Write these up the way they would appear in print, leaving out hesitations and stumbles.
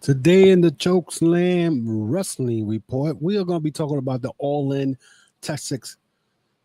Today in the Chokeslam Wrestling Report, we are going to be talking about the All In Texas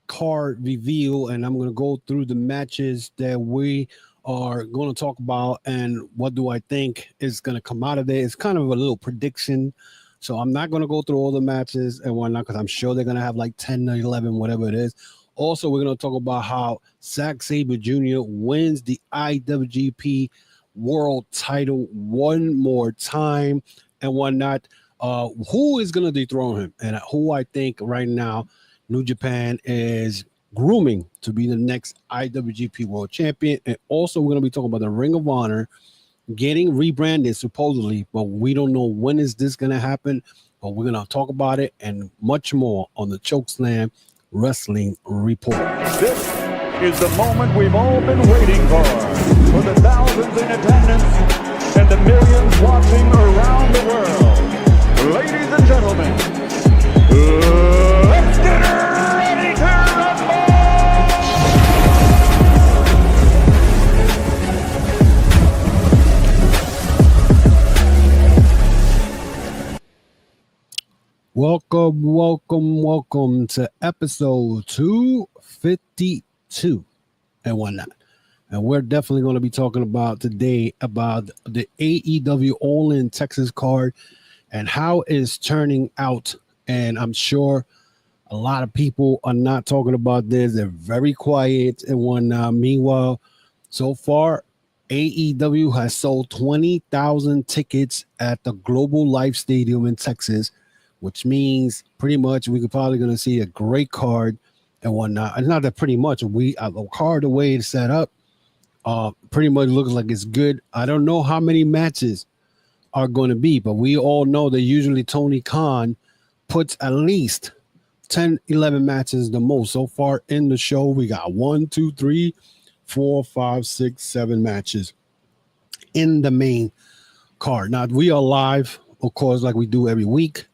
card review, and I'm going to go through the matches that we are going to talk about and what do I think is going to come out of there. It's kind of a little prediction, so I'm not going to go through all the matches and whatnot because I'm sure they're going to have like 10 or 11, whatever it is. Also, we're going to talk about how Zack Sabre Jr. wins the IWGP World title one more time and whatnot. Who is going to dethrone him, and who I think right now New Japan is grooming to be the next IWGP World Champion. And also we're going to be talking about the Ring of Honor getting rebranded supposedly, but we don't know when is this going to happen. But we're going to talk about it and much more on the Chokeslam Wrestling Report. This is the moment we've all been waiting for the thousands in attendance and the millions watching around the world. Ladies and gentlemen, let's get ready to rumble! Welcome to episode 252 and whatnot. And we're definitely going to be talking about today about the AEW All In Texas card and how it's turning out. And I'm sure a lot of people are not talking about this. They're very quiet and whatnot. Meanwhile, so far, AEW has sold 20,000 tickets at the Global Life Stadium in Texas, which means pretty much we could probably going to see a great card and whatnot. It's not that pretty much a card the way it's set up. Pretty much looks like it's good. I don't know how many matches are going to be, but we all know that usually Tony Khan puts at least 10, 11 matches the most. So far in the show, we got 1, 2, 3, 4, 5, 6, 7 matches in the main card. Now, we are live, of course, like we do every week.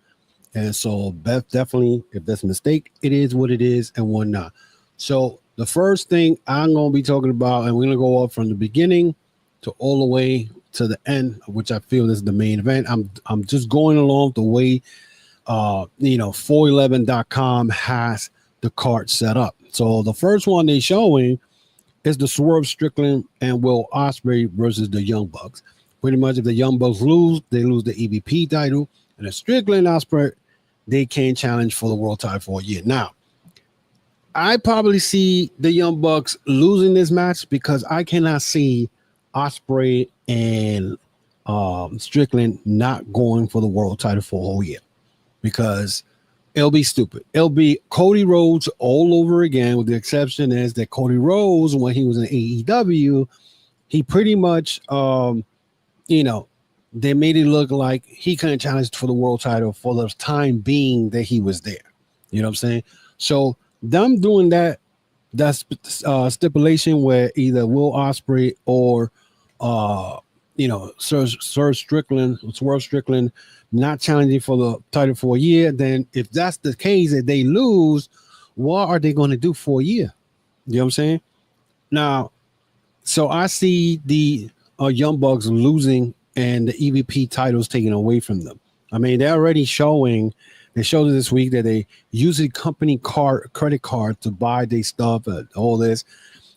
And so Beth, definitely, if that's a mistake, it is what it is and whatnot. So the first thing I'm going to be talking about, and we're going to go up from the beginning to all the way to the end, which I feel is the main event. I'm just going along the way, 411.com has the card set up. So the first one they're showing is the Swerve Strickland and Will Ospreay versus the Young Bucks. Pretty much if the Young Bucks lose, they lose the EVP title. And the Strickland Ospreay, they can't challenge for the world title for a year. Now, I probably see the Young Bucks losing this match because I cannot see Ospreay and Strickland not going for the world title for a whole year because it'll be stupid. It'll be Cody Rhodes all over again, with the exception is that Cody Rhodes, when he was in AEW, he pretty much, they made it look like he couldn't challenge for the world title for the time being that he was there. You know what I'm saying? So them doing that's stipulation where either Will Ospreay or Swerve Strickland not challenging for the title for a year, then if that's the case, if they lose, what are they going to do for a year? You know what I'm saying? Now, so I see the Young Bucks losing and the EVP titles taken away from them. I mean, they're already showing. They showed this week that they use a company credit card to buy their stuff and all this,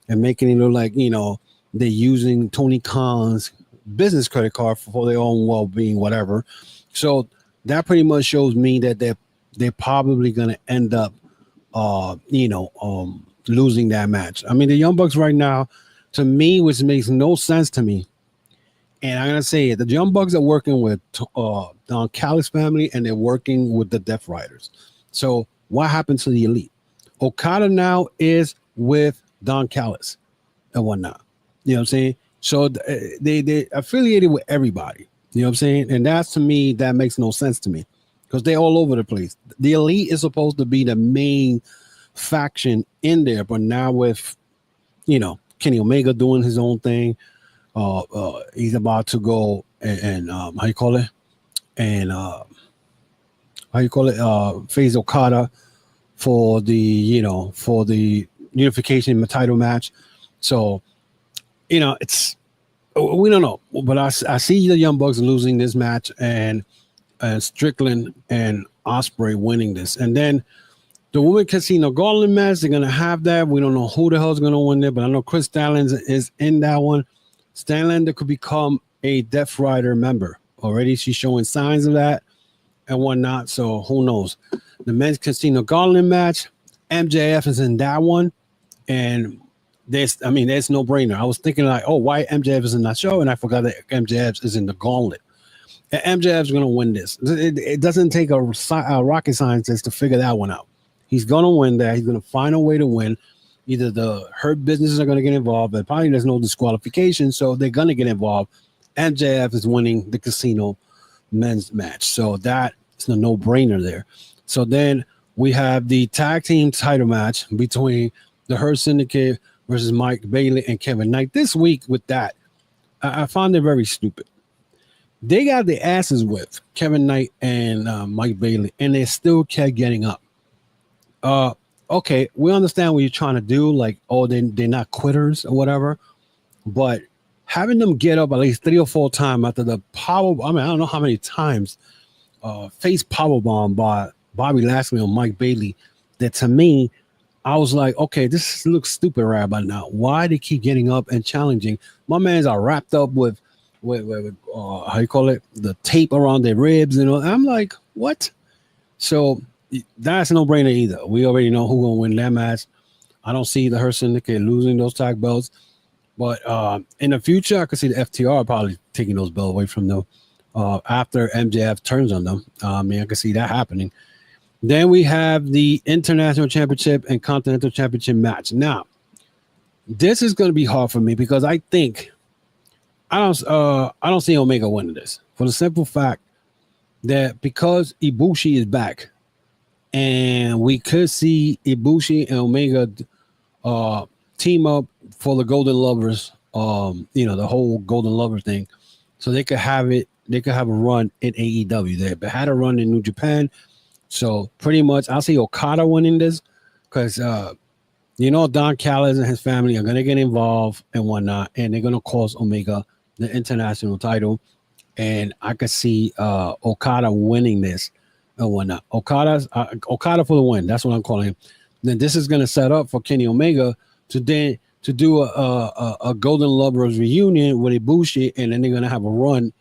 and making it look like they're using Tony Khan's business credit card for their own well-being, whatever. So that pretty much shows me that they're probably going to end up, losing that match. I mean, the Young Bucks right now, to me, which makes no sense to me. And I'm going to say it, the Young Bucks are working with Don Callis family, and they're working with the Death Riders. So what happened to the Elite? Okada now is with Don Callis and whatnot. You know what I'm saying? So they affiliated with everybody. You know what I'm saying? And that's, to me, that makes no sense to me because they're all over the place. The Elite is supposed to be the main faction in there, but now with, Kenny Omega doing his own thing, he's about to go and face Okada for the unification title match. So, it's We don't know, but I see the Young Bucks losing this match and Strickland and Ospreay winning this, and then the Women Casino Gauntlet match. They're gonna have that. We don't know who the hell's gonna win there, but I know Chris Statlander is in that one. Statlander could become a Death Rider member already. She's showing signs of that and whatnot. So who knows? The Men's Casino Gauntlet match. MJF is in that one, and there's no brainer. I was thinking like, oh, why MJF is in that show, and I forgot that MJF is in the Gauntlet. And MJF's gonna win this. It doesn't take a rocket scientist to figure that one out. He's gonna win that. He's gonna find a way to win. Either the Hurt businesses are gonna get involved, but probably there's no disqualification, so they're gonna get involved. MJF is winning the Casino men's match, so that is a no-brainer there. So then we have the tag team title match between the Hurt Syndicate versus Mike Bailey and Kevin Knight. This week with that, I found it very stupid. They got their asses whipped, Kevin Knight and Mike Bailey, and they still kept getting up. Okay, we understand what you're trying to do, like, oh, they're not quitters or whatever, but having them get up at least 3 or 4 times after the power, I don't know how many times, face powerbomb by Bobby Lashley on Mike Bailey, that to me, I was like, okay, this looks stupid right about now. Why they keep getting up and challenging? My mans are wrapped up with how you call it, the tape around their ribs, and I'm like, what? So that's no brainer either. We already know who's gonna win that match. I don't see the Hurt Syndicate losing those tag belts, but in the future, I could see the FTR probably taking those belts away from them after MJF turns on them. I could see that happening. Then we have the International Championship and Continental Championship match. Now, this is going to be hard for me because I think I don't see Omega winning this for the simple fact that because Ibushi is back, and we could see Ibushi and Omega team up for the Golden Lovers, the whole Golden Lover thing, so they could have it. They could have a run in AEW. They had a run in New Japan. So pretty much, I'll see Okada winning this because, Don Callis and his family are going to get involved and whatnot, and they're going to cost Omega the international title. And I could see Okada winning this and whatnot. Okada for the win. That's what I'm calling him. Then this is going to set up for Kenny Omega to do a Golden Lovers reunion with Ibushi, and then they're going to have a run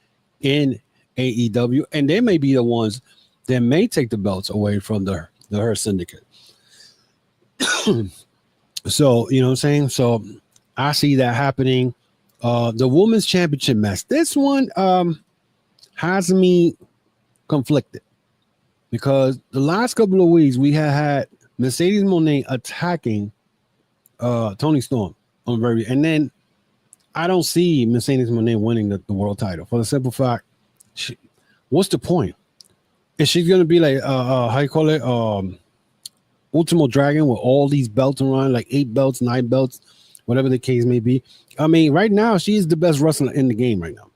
in AEW, and they may be the ones that may take the belts away from the Hurt Syndicate. So, you know what I'm saying? So I see that happening. The Women's Championship match. This one has me conflicted because the last couple of weeks we had Mercedes Moné attacking Toni Storm and then I don't see Mercedes Moné winning the world title for the simple fact, what's the point? Is she going to be like, how you call it, Ultimo Dragon with all these belts around, like 8 belts, 9 belts, whatever the case may be? I mean, right now, she's the best wrestler in the game right now.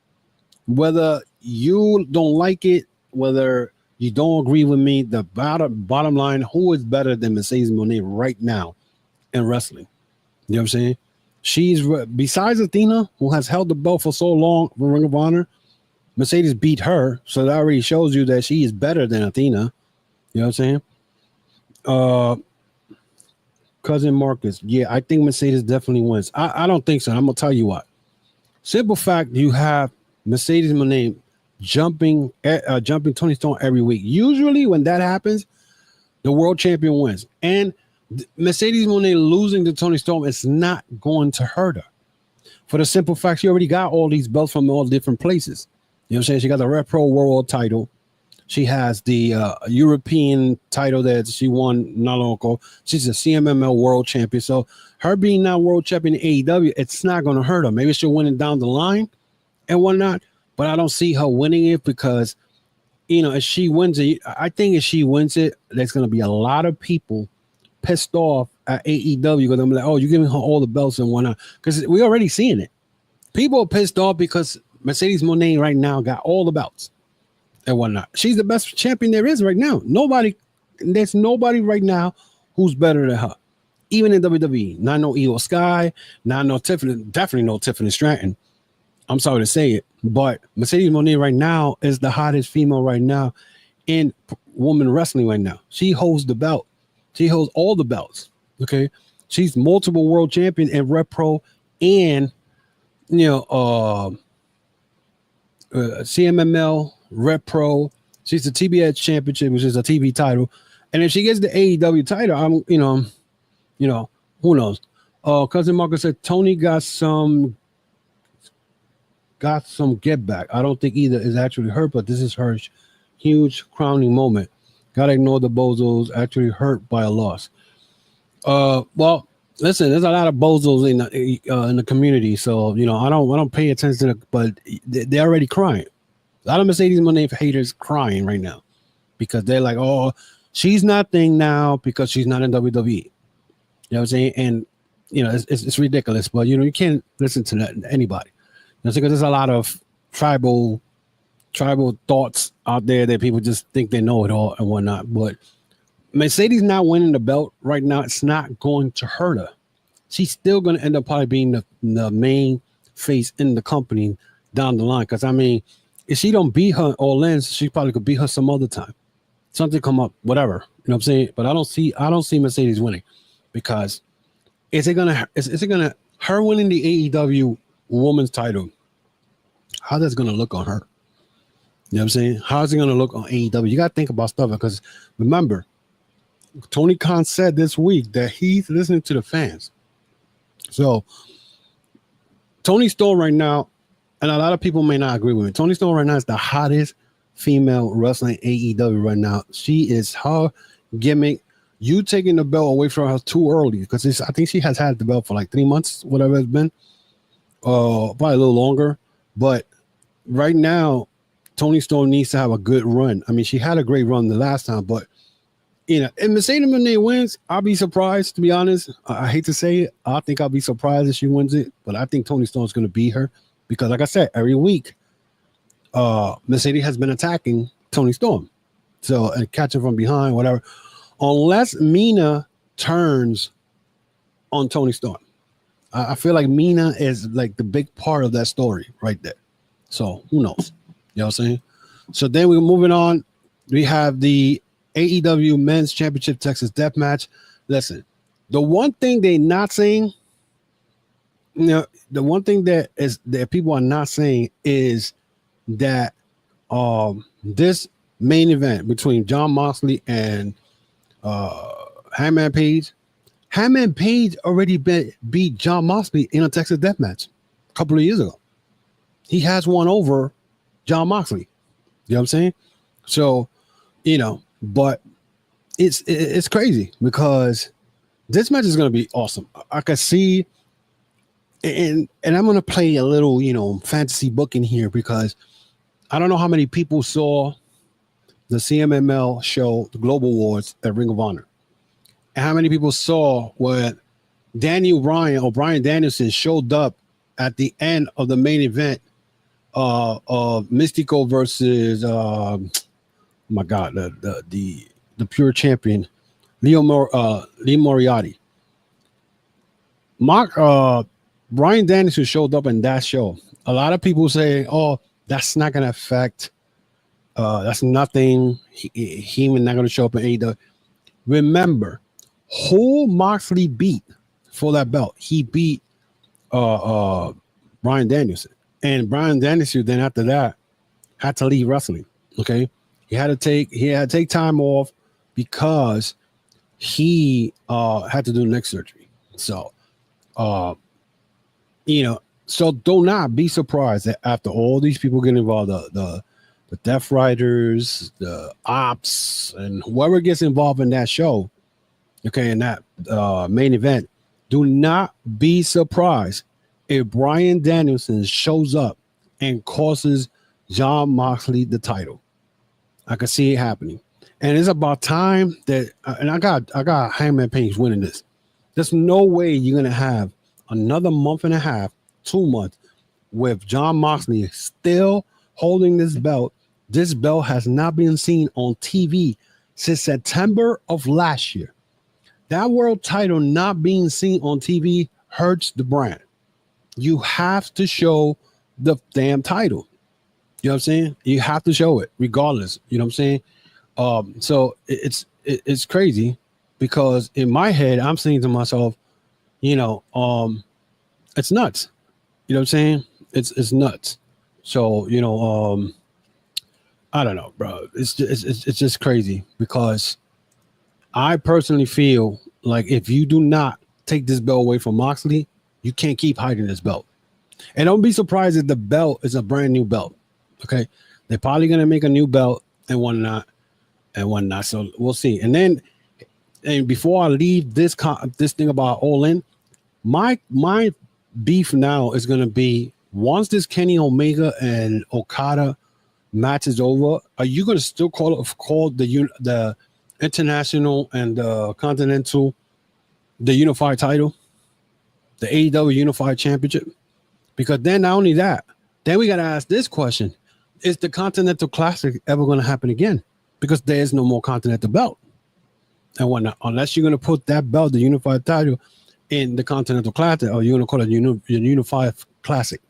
Whether you don't like it, whether you don't agree with me, the bottom line, who is better than Mercedes Moné right now in wrestling? You know what I'm saying? She's, besides Athena, who has held the belt for so long for Ring of Honor, Mercedes beat her, so that already shows you that she is better than Athena. You know what I'm saying? Cousin Marcus, yeah, I think Mercedes definitely wins. I don't think so. I'm gonna tell you what. Simple fact, you have Mercedes Moné jumping Toni Storm every week. Usually, when that happens, the world champion wins, and Mercedes Moné losing to Toni Storm is not going to hurt her. For the simple fact, she already got all these belts from all different places. You know what I'm saying? She got the Red Pro World title. She has the European title that she won not long ago. She's a CMML world champion. So her being now world champion in AEW, it's not going to hurt her. Maybe she'll win it down the line and whatnot. But I don't see her winning it because, if she wins it, I think if she wins it, there's going to be a lot of people pissed off at AEW because I'm like, oh, you're giving her all the belts and whatnot. Because we're already seeing it. People are pissed off because Mercedes Moné right now got all the belts and whatnot. She's the best champion there is right now. There's nobody right now who's better than her. Even in WWE. Not no Io Sky, not no Tiffany, definitely no Tiffany Stratton. I'm sorry to say it, but Mercedes Moné right now is the hottest female right now in woman wrestling right now. She holds the belt. She holds all the belts. Okay. She's multiple world champion in Rep Pro and, CMML, Rep Pro. She's the TBS championship, which is a TV title. And if she gets the AEW title, who knows? Cousin Marcus said Tony got some get back. I don't think either is actually hurt, but this is her huge crowning moment. Gotta ignore the bozos actually hurt by a loss. Well, listen, there's a lot of bozos in the community, so I don't pay attention to it, but they're already crying. A lot of Mercedes Moné haters crying right now because they're like, oh, she's not thing now because she's not in WWE. You know what I'm saying? And it's ridiculous, but you can't listen to that anybody. Because there's a lot of tribal thoughts out there that people just think they know it all and whatnot. But Mercedes not winning the belt right now, it's not going to hurt her. She's still going to end up probably being the main face in the company down the line. Because if she don't beat her All In, she probably could beat her some other time. Something come up, whatever. You know what I'm saying? But I don't see Mercedes winning because is it gonna her winning the AEW women's title? How that's gonna look on her? You know what I'm saying? How's it gonna look on AEW? You gotta think about stuff because remember, Tony Khan said this week that he's listening to the fans. So Tony Storm right now, and a lot of people may not agree with me. Tony Storm right now is the hottest female wrestling AEW right now. She is her gimmick. You taking the belt away from her too early because I think she has had the belt for like 3 months, whatever it's been, probably a little longer. But right now, Tony Storm needs to have a good run. She had a great run the last time, but if Mercedes Moné wins, I'll be surprised. To be honest, I hate to say it, I think I'll be surprised if she wins it. But I think Tony Storm's going to beat her because, like I said, every week, Mercedes has been attacking Tony Storm, so and catching from behind, whatever. Unless Mina turns on Tony Storm, I feel like Mina is like the big part of that story right there. So who knows? You know what I'm saying? So then we're moving on. We have the AEW Men's Championship Texas Death Match. Listen, the one thing they're not saying, the one thing that people are not saying is that this main event between Jon Moxley and Hangman Page already beat Jon Moxley in a Texas Death Match a couple of years ago. He has won over Jon Moxley. You know what I'm saying? So, but it's crazy because this match is going to be awesome. I can see, and I'm going to play a little, fantasy booking here because I don't know how many people saw the CMML show, the Global Wars at Ring of Honor. And how many people saw when Daniel Bryan or Bryan Danielson showed up at the end of the main event of Mystico versus my God, the pure champion, Lee Moriarty. Bryan Danielson showed up in that show. A lot of people say, oh, that's not going to affect, that's nothing. He not going to show up in AEW. Remember, who Moxley beat for that belt? He beat Bryan Danielson. And Bryan Danielson then after that had to leave wrestling. Okay. He had to take time off because he had to do neck surgery. So so do not be surprised that after all these people get involved, the Death Riders, the Ops, and whoever gets involved in that show, okay, in that main event, do not be surprised if Bryan Danielson shows up and costs Jon Moxley the title. I can see it happening. And it's about time that, and I got Hangman Page winning this. There's no way you're going to have another month and a half, 2 months, with Jon Moxley still holding this belt. This belt has not been seen on TV since September of last year. That world title not being seen on TV hurts the brand. You have to show the damn title. You know what I'm saying? You have to show it regardless. You know what I'm saying? So it's crazy because in my head, I'm saying to myself, you know, it's nuts. You know what I'm saying? It's nuts. So, you know, I don't know, bro. It's just crazy because I personally feel like if you do not take this belt away from Moxley, you can't keep hiding this belt. And don't be surprised if the belt is a brand new belt. Okay, they're probably gonna make a new belt and whatnot. So we'll see. And before I leave this thing about All In, my beef now is gonna be once this Kenny Omega and Okada match is over, are you gonna still call the international and the continental the unified title, the AEW Unified Championship? Because then not only that, then we gotta ask this question. Is the Continental Classic ever going to happen again? Because there is no more Continental belt and whatnot. Unless you're going to put that belt, the unified title, in the Continental Classic, or you're going to call it Unified Classic.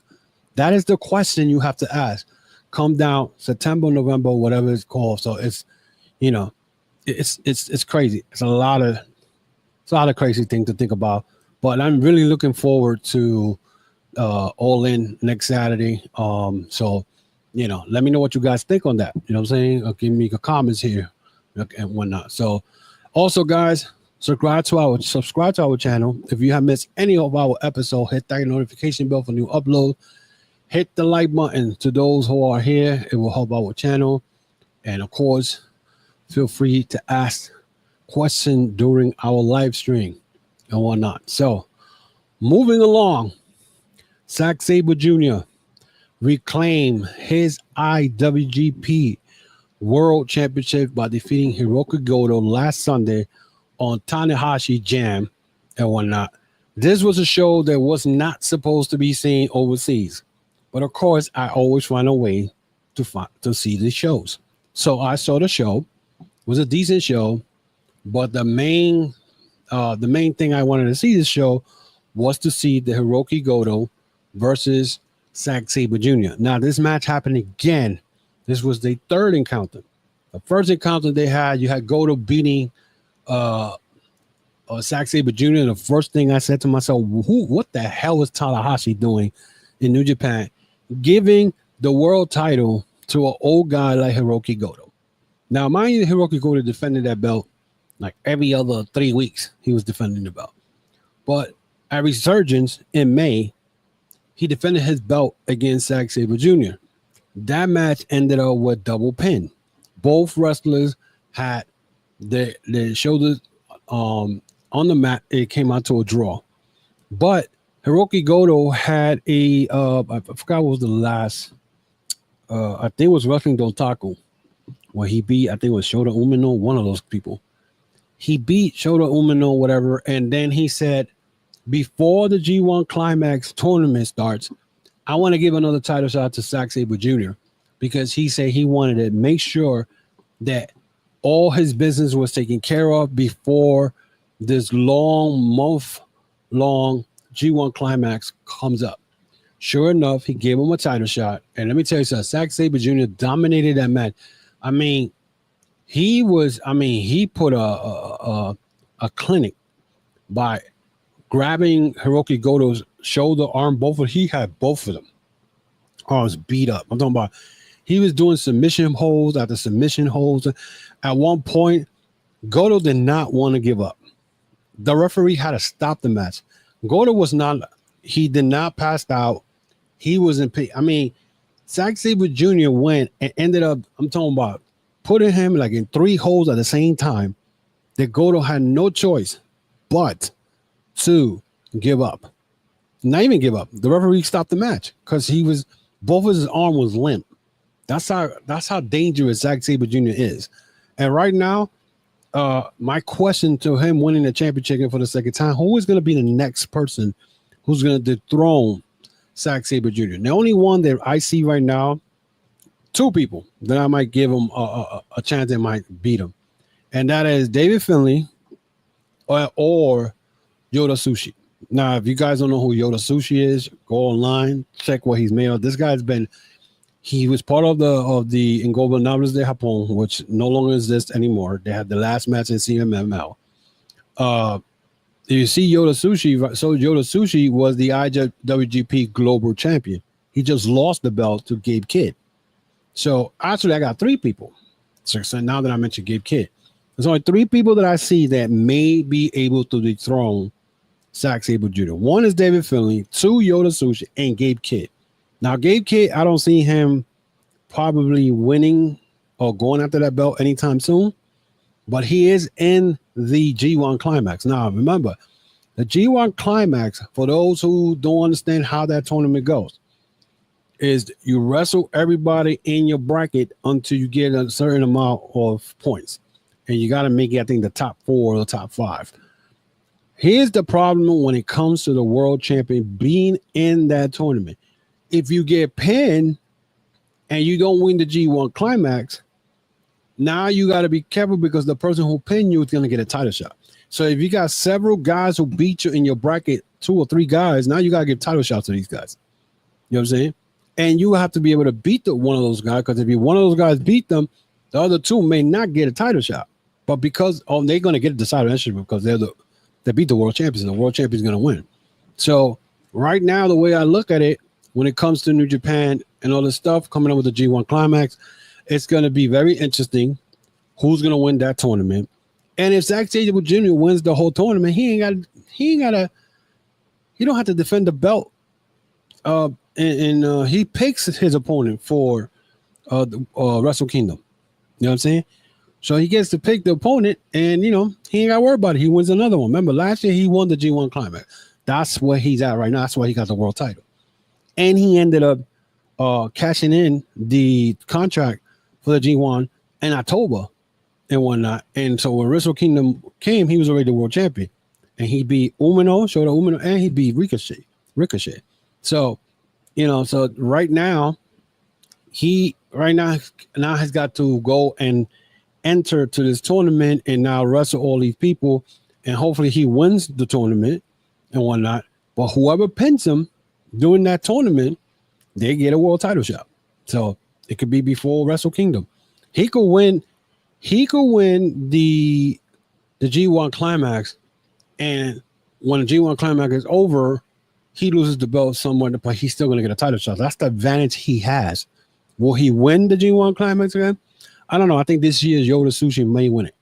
That is the question you have to ask. Come down September, November, whatever it's called. So it's, you know, it's crazy. It's a lot of crazy things to think about. But I'm really looking forward to All In next Saturday. So. You know, let me know what you guys think on that. You know what I'm saying? Or give me comments here and whatnot. So also, guys, subscribe to our channel. If you have missed any of our episodes, hit that notification bell for new upload. Hit the like button to those who are here. It will help our channel. And of course, feel free to ask questions during our live stream and whatnot. So moving along, Zack Sabre Jr. reclaim his IWGP World Championship by defeating Hiroki Goto last Sunday on Tanahashi Jam and whatnot. This was a show that was not supposed to be seen overseas, but of course, I always find a way to see the shows. So I saw the show. It was a decent show, but the main thing I wanted to see this show was to see the Hiroki Goto versus Zack Sabre Jr. Now, this match happened again. This was the third encounter. The first encounter they had, you had Goto beating Zack Sabre Jr. The first thing I said to myself, what the hell is Tanahashi doing in New Japan, giving the world title to an old guy like Hiroki Goto? Now, mind you, Hiroki Goto defended that belt like every other 3 weeks. He was defending the belt. But at Resurgence in May, he defended his belt against Zack Sabre Jr. That match ended up with double pin. Both wrestlers had their shoulders on the mat. It came out to a draw. But Hiroki Goto had I forgot what was the last, I think it was Wrestling Dontaku, where he beat, I think it was Shota Umino, one of those people. He beat Shota Umino, whatever, and then he said, before the G1 Climax tournament starts, I want to give another title shot to Zack Sabre Jr. because he said he wanted to make sure that all his business was taken care of before this month-long G1 Climax comes up. Sure enough, he gave him a title shot. And let me tell you something, Zack Sabre Jr. dominated that match. I mean, he put a clinic by grabbing Hiroki Goto's shoulder, arm, he had both of them arms beat up. I'm talking about he was doing submission holds after submission holds. At one point, Goto did not want to give up. The referee had to stop the match. Goto he did not pass out. He was in pain. I mean, Zack Sabre Jr. went and ended up, I'm talking about putting him like in 3 holds at the same time that Goto had no choice but to give up. Not even give up. The referee stopped the match because both of his arm was limp. That's how dangerous Zack Sabre Jr. is. And right now, my question to him winning the championship for the second time, who is going to be the next person who's going to dethrone Zack Sabre Jr.? The only one that I see right now, 2 people that I might give him a chance that might beat him. And that is David Finlay or Yota Tsuji. Now, if you guys don't know who Yoda Sushi is, go online, check what he's made of. This guy's been, he was part of the Ingobernables de Japón, which no longer exists anymore. They had the last match in CMML. You see Yoda Sushi. So Yoda Sushi was the IWGP Global Champion. He just lost the belt to Gabe Kidd. So actually, I got three people. So now that I mentioned Gabe Kidd, there's only three people that I see that may be able to dethrone Zack Sabre Jr. One is David Finlay, two Yoda Sushi, and Gabe Kidd. Now, Gabe Kidd, I don't see him probably winning or going after that belt anytime soon, but he is in the G1 Climax. Now, remember, the G1 Climax, for those who don't understand how that tournament goes, is you wrestle everybody in your bracket until you get a certain amount of points. And you got to make it, I think, the top 4 or the top 5. Here's the problem when it comes to the world champion being in that tournament. If you get pinned and you don't win the G1 Climax, now you got to be careful because the person who pinned you is going to get a title shot. So if you got several guys who beat you in your bracket, 2 or 3 guys, now you got to give title shots to these guys. You know what I'm saying? And you have to be able to beat one of those guys, because if one of those guys beat them, the other 2 may not get a title shot. But because they're going to get the title shot because they beat the world champions, and the world champion is going to win. So right now, the way I look at it, when it comes to New Japan and all this stuff coming up with the G1 Climax, it's going to be very interesting who's going to win that tournament. And if Zack Sabre Jr. wins the whole tournament, he don't have to defend the belt. And he picks his opponent for Wrestle Kingdom. You know what I'm saying? So he gets to pick the opponent, and he ain't got to worry about it. He wins another one. Remember, last year he won the G1 Climax. That's where he's at right now. That's why he got the world title. And he ended up cashing in the contract for the G1 in October and whatnot. And so when Wrestle Kingdom came, he was already the world champion. And he beat Shota Umino, and he beat Ricochet. So, so right now, he has got to go and enter to this tournament and now wrestle all these people, and hopefully he wins the tournament and whatnot. But whoever pins him during that tournament, they get a world title shot. So it could be before Wrestle Kingdom. He could win the G1 Climax, and when the G1 Climax is over, he loses the belt somewhere, but he's still going to get a title shot. That's the advantage he has. Will he win the G1 Climax again? I don't know. I think this year's Yoda Sushi may win it,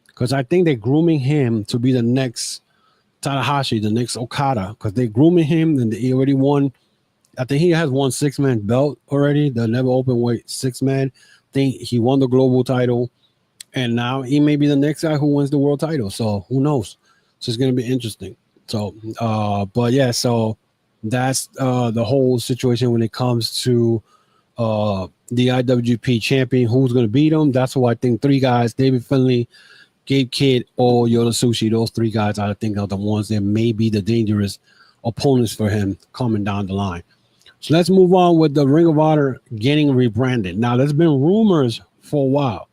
because I think they're grooming him to be the next Tanahashi, the next Okada, because they're grooming him, and he already won. I think he has won 6-man belt already, the never open weight 6-man. I think he won the global title, and now he may be the next guy who wins the world title. So who knows? So it's going to be interesting. So, but yeah, so that's the whole situation when it comes to the IWGP champion, who's going to beat him. That's why I think 3 guys, David Finlay, Gabe Kidd, or Yoda Sushi, those 3 guys I think are the ones that may be the dangerous opponents for him coming down the line. So let's move on with the Ring of Honor getting rebranded. Now, there's been rumors for a while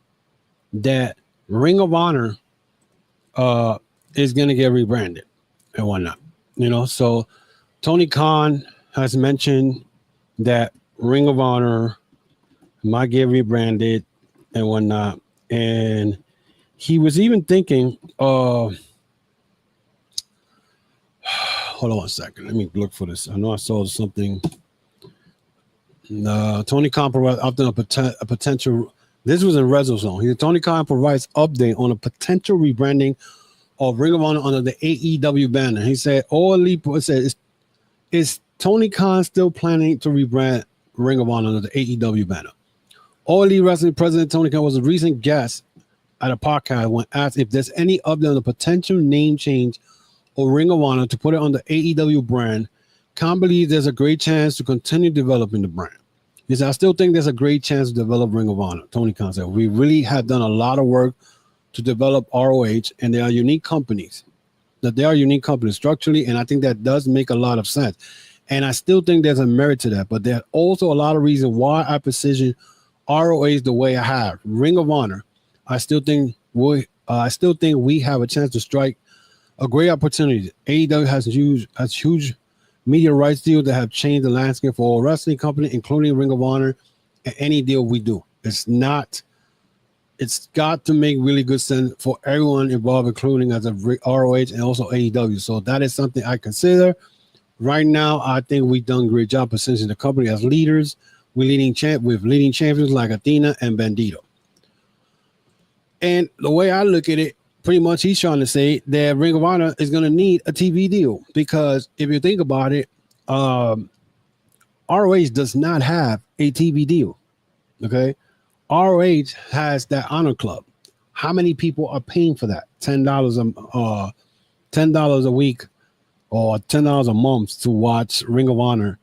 that Ring of Honor is going to get rebranded and whatnot. So Tony Khan has mentioned that Ring of Honor might get rebranded and whatnot. And he was even thinking, hold on one second. Let me look for this. I know I saw something. Tony Khan provides update a potential. This was in WrestleZone. Tony Khan provides update on a potential rebranding of Ring of Honor under the AEW banner. He said, is Tony Khan still planning to rebrand Ring of Honor under the AEW banner? All Elite Wrestling President Tony Khan was a recent guest at a podcast when asked if there's any update on the potential name change of Ring of Honor to put it on the AEW brand. Khan believes there's a great chance to continue developing the brand. He said, I still think there's a great chance to develop Ring of Honor. Tony Khan said, we really have done a lot of work to develop ROH, and they are unique companies. Structurally, and I think that does make a lot of sense. And I still think there's a merit to that, but there's also a lot of reasons why I position ROH the way I have. Ring of Honor, I still think we have a chance to strike a great opportunity. AEW has huge media rights deals that have changed the landscape for all wrestling companies, including Ring of Honor, and any deal we do. It's got to make really good sense for everyone involved, including as a ROH and also AEW. So that is something I consider. Right now, I think we've done a great job positioning the company as leaders. We're leading champions like Athena and Bandito. And the way I look at it, pretty much he's trying to say that Ring of Honor is going to need a TV deal, because if you think about it, ROH does not have a TV deal. Okay. ROH has that Honor Club. How many people are paying for that? $10 a week or $10 a month to watch Ring of Honor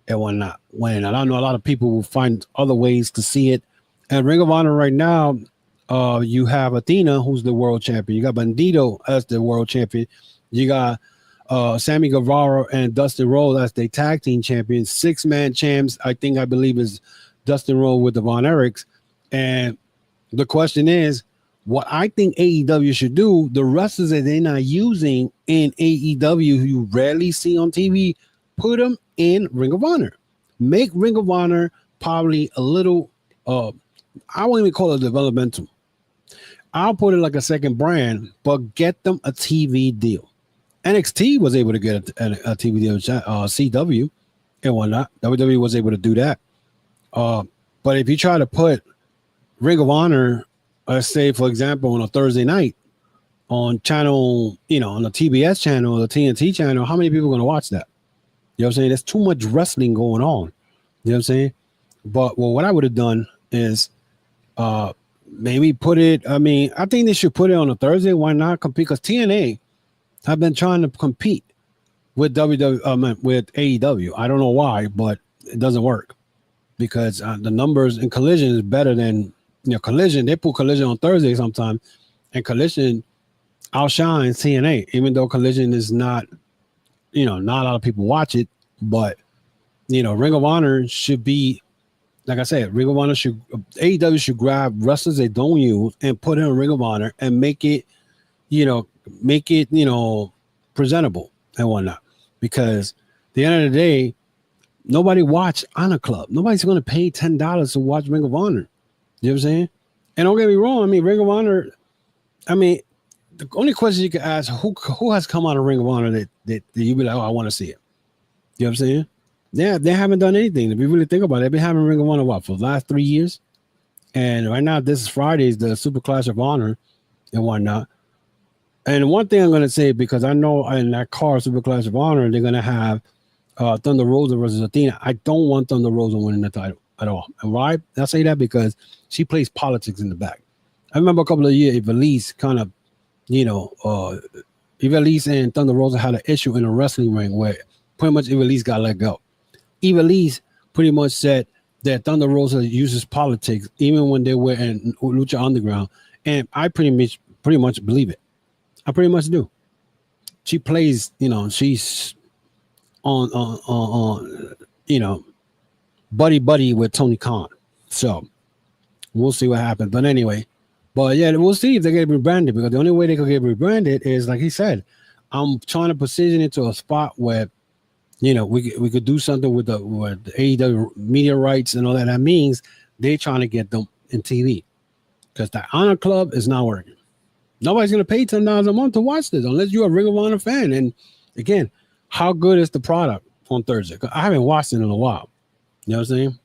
and whatnot. And I know a lot of people will find other ways to see it. And Ring of Honor right now, you have Athena, who's the world champion. You got Bandito as the world champion. You got Sammy Guevara and Dustin Rhodes as the tag team champions. 6-man champs, I believe is Dustin Rhodes with the Von Erichs. And the question is, what I think AEW should do, the wrestlers that they're not using in AEW, you rarely see on TV, put them in Ring of Honor. Make Ring of Honor probably a little, I won't even call it developmental. I'll put it like a second brand, but get them a TV deal. NXT was able to get a TV deal, CW and whatnot. WWE was able to do that. But if you try to put Ring of Honor, let's say, for example, on a Thursday night on channel, on the TBS channel, the TNT channel, how many people are going to watch that? You know what I'm saying? There's too much wrestling going on. You know what I'm saying? But what I would have done is maybe put it, I think they should put it on a Thursday. Why not compete? Because TNA have been trying to compete with with AEW. I don't know why, but it doesn't work, because the numbers in Collision is better than, Collision. They put Collision on Thursday sometimes, and Collision outshines TNA, even though Collision is not, not a lot of people watch it. But, Ring of Honor should be, like I said, Ring of Honor AEW should grab wrestlers they don't use and put it in Ring of Honor and make it, presentable and whatnot. Because at the end of the day, nobody watch Honor Club. Nobody's going to pay $10 to watch Ring of Honor. You know what I'm saying? And don't get me wrong. Ring of Honor, the only question you can ask, who has come out of Ring of Honor that you be like, oh, I want to see it. You know what I'm saying? Yeah, they haven't done anything. If you really think about it, they've been having Ring of Honor, for the last 3 years? And right now, this is Friday's the Super Clash of Honor and whatnot. And one thing I'm going to say, because I know in that car, Super Clash of Honor, they're going to have Thunder Rosa versus Athena. I don't want Thunder Rosa winning the title at all. And why I say that? Because she plays politics in the back. I remember a couple of years, Ivelisse kind of, Ivelisse and Thunder Rosa had an issue in a wrestling ring where pretty much Ivelisse got let go. Ivelisse pretty much said that Thunder Rosa uses politics even when they were in Lucha Underground, and I pretty much believe it. I pretty much do. She plays, she's on buddy with Tony Khan. So we'll see what happens. But anyway, we'll see if they get rebranded, because the only way they could get rebranded is, like he said, I'm trying to position it to a spot where, we could do something with the AEW media rights and all that. That means they're trying to get them in TV, because the Honor Club is not working. Nobody's going to pay $10 a month to watch this unless you're a Ring of Honor fan. And again, how good is the product on Thursday? I haven't watched it in a while. You know what I'm saying?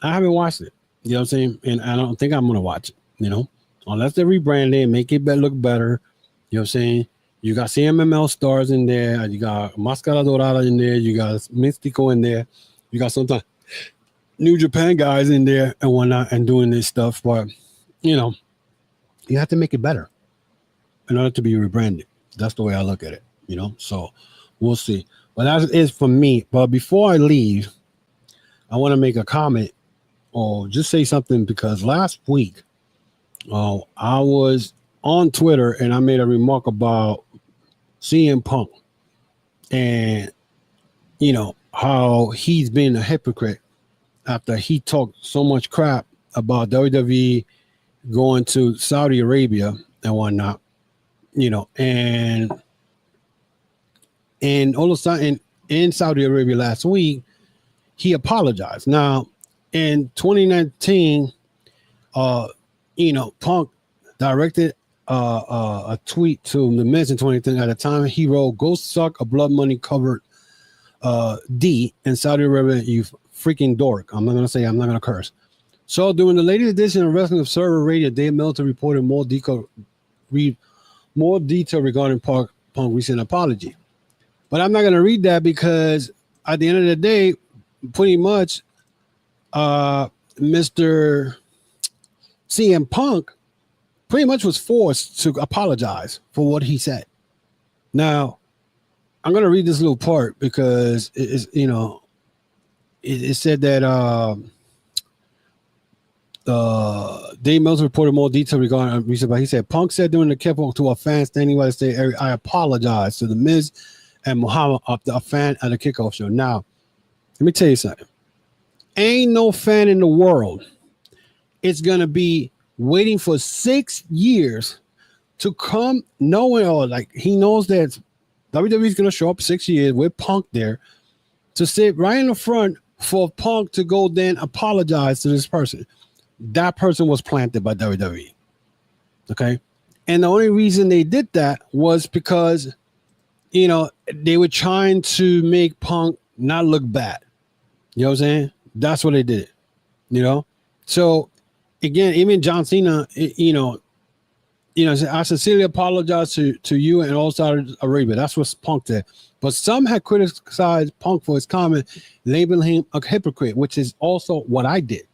I haven't watched it. You know what I'm saying? And I don't think I'm going to watch it, unless they rebrand it and make it look better. You know what I'm saying? You got CMML stars in there. You got Máscara Dorada in there. You got Mystico in there. You got sometimes New Japan guys in there and whatnot and doing this stuff. But, you have to make it better in order to be rebranded. That's the way I look at it, So we'll see. But that is for me. But before I leave, I want to make a comment or just say something, because last week I was on Twitter and I made a remark about CM Punk and, how he's been a hypocrite after he talked so much crap about WWE going to Saudi Arabia and whatnot, and And all of a sudden, in Saudi Arabia last week, he apologized. Now, in 2019, Punk directed a tweet to the Miz in 2010. At the time, he wrote, "Go suck a blood money covered D in Saudi Arabia, you freaking dork." I'm not going to curse. So during the latest edition of Wrestling Observer Radio, Dave Meltzer reported more detail regarding Punk's recent apology. But I'm not going to read that because at the end of the day, pretty much Mr. CM Punk pretty much was forced to apologize for what he said. Now, I'm going to read this little part because it said that Dave Mills reported more detail regarding recent, but he said Punk said during the kickoff to a fan standing by the stage area, "I apologize to the Miz and Muhammad, a fan at the kickoff show." Now, let me tell you something. Ain't no fan in the world it's gonna be waiting for 6 years to come knowing, or like he knows that WWE is gonna show up 6 years with Punk there to sit right in the front for Punk to go then apologize to this person. That person was planted by WWE. Okay. And the only reason they did that was because, they were trying to make Punk not look bad. You know what I'm saying? That's what they did. So again, even John Cena, I sincerely apologize to you and all Saudi Arabia. That's what Punk did. But some had criticized Punk for his comment, labeling him a hypocrite, which is also what I did.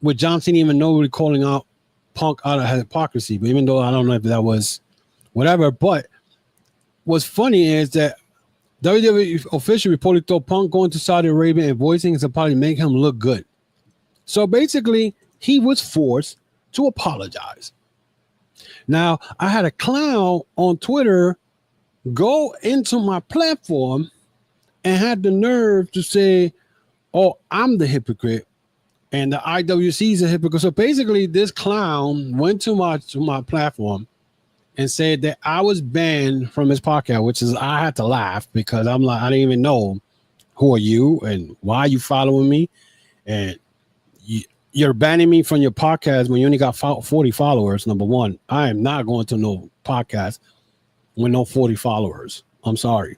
With John Cena even nobody calling out Punk out of hypocrisy, but even though I don't know if that was whatever. But what's funny is that WWE official reported told Punk going to Saudi Arabia and voicing his apology make him look good. So basically, he was forced to apologize. Now, I had a clown on Twitter go into my platform and had the nerve to say, "Oh, I'm the hypocrite. And the IWC is a hypocrite." So basically, this clown went to my platform and said that I was banned from his podcast, which is I had to laugh because I'm like, I didn't even know who are you and why are you following me, and you're banning me from your podcast when you only got 40 followers. Number one, I am not going to no podcast with no 40 followers. I'm sorry,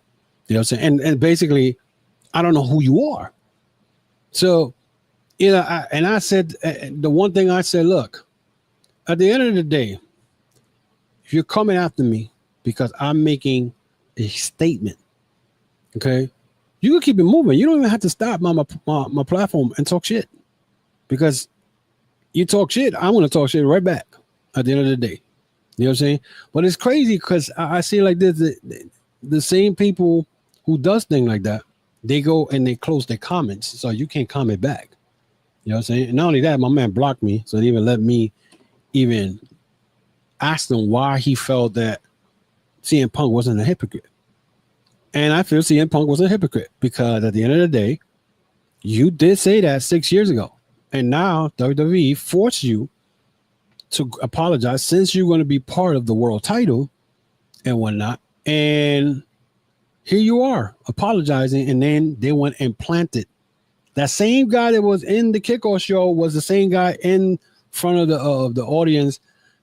you know what I'm saying? And basically, I don't know who you are. So. I said, the one thing I said, look, at the end of the day, if you're coming after me because I'm making a statement, okay, you can keep it moving. You don't even have to stop my platform and talk shit, because you talk shit, I'm going to talk shit right back at the end of the day. You know what I'm saying? But it's crazy because I see like this, the same people who does things like that, they go and they close their comments, so you can't comment back. You know what I'm saying? And not only that, my man blocked me, so they even let me even ask him why he felt that CM Punk wasn't a hypocrite. And I feel CM Punk was a hypocrite because at the end of the day, you did say that 6 years ago. And now WWE forced you to apologize since you're going to be part of the world title and whatnot. And here you are apologizing, and then they went and planted. That same guy that was in the kickoff show was the same guy in front of the audience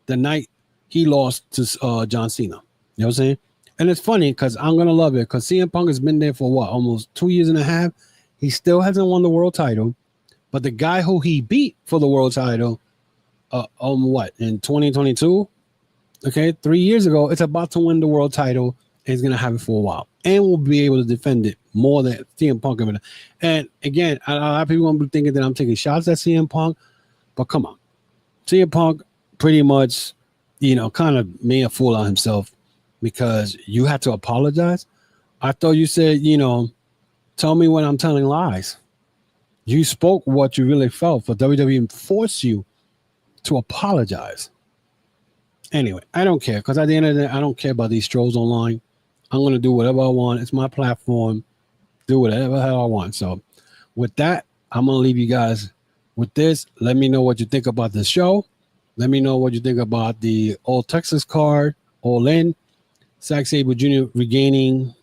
the night he lost to John Cena. You know what I'm saying? And it's funny because I'm going to love it because CM Punk has been there for what, almost 2 years and a half. He still hasn't won the world title. But the guy who he beat for the world title, in 2022? Okay, 3 years ago, it's about to win the world title. And he's going to have it for a while. And will be able to defend it more than CM Punk. And again, a lot of people going to be thinking that I'm taking shots at CM Punk. But come on. CM Punk pretty much, kind of made a fool out of himself because you had to apologize. I thought you said, tell me when I'm telling lies. You spoke what you really felt, for WWE forced you to apologize. Anyway, I don't care because at the end of the day, I don't care about these trolls online. I'm going to do whatever I want. It's my platform. Do whatever the hell I want. So with that, I'm going to leave you guys with this. Let me know what you think about this show. Let me know what you think about the All Texas card, All In. Zack Sabre Jr. regaining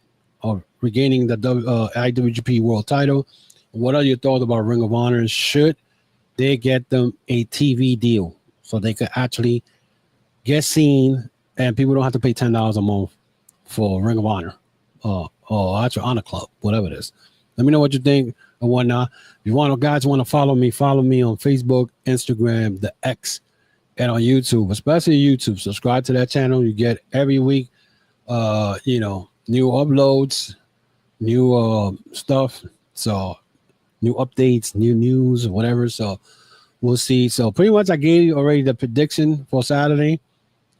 regaining the IWGP World title. What are your thoughts about Ring of Honor? Should they get them a TV deal so they could actually get seen and people don't have to pay $10 a month for Ring of Honor or actual Honor Club, whatever it is? Let me know what you think and whatnot. If you guys want to follow me on Facebook, Instagram, the X, and on YouTube, especially YouTube. Subscribe to that channel. You get every week, new uploads, new stuff. So new updates, new news, whatever. So we'll see. So pretty much I gave you already the prediction for Saturday,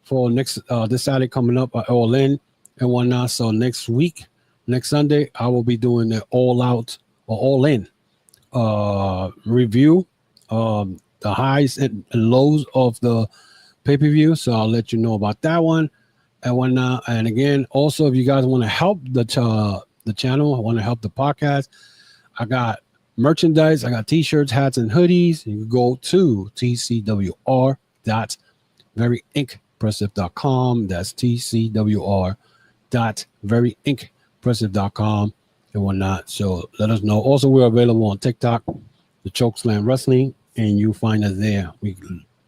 for next this Saturday coming up at All In and whatnot. So next week, next Sunday, I will be doing the All Out or All In review, the highs and lows of the pay-per-view. So I'll let you know about that one and whatnot. And again, also, if you guys want to help the channel, I want to help the podcast, I got merchandise. I got t-shirts, hats, and hoodies. You can go to tcwr.veryinkpressive.com. That's tcwr.veryinkpressive.com and whatnot. So let us know. Also, we're available on TikTok, the Chokeslam Wrestling, and you find us there. We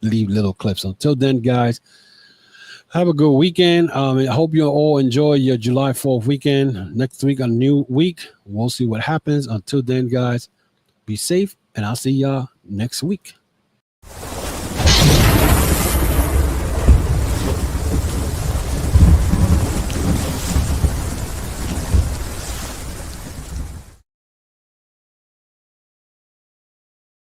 leave little clips. Until then, guys, have a good weekend. I hope you all enjoy your July 4th weekend. Next week, a new week. We'll see what happens. Until then, guys, be safe, and I'll see y'all next week.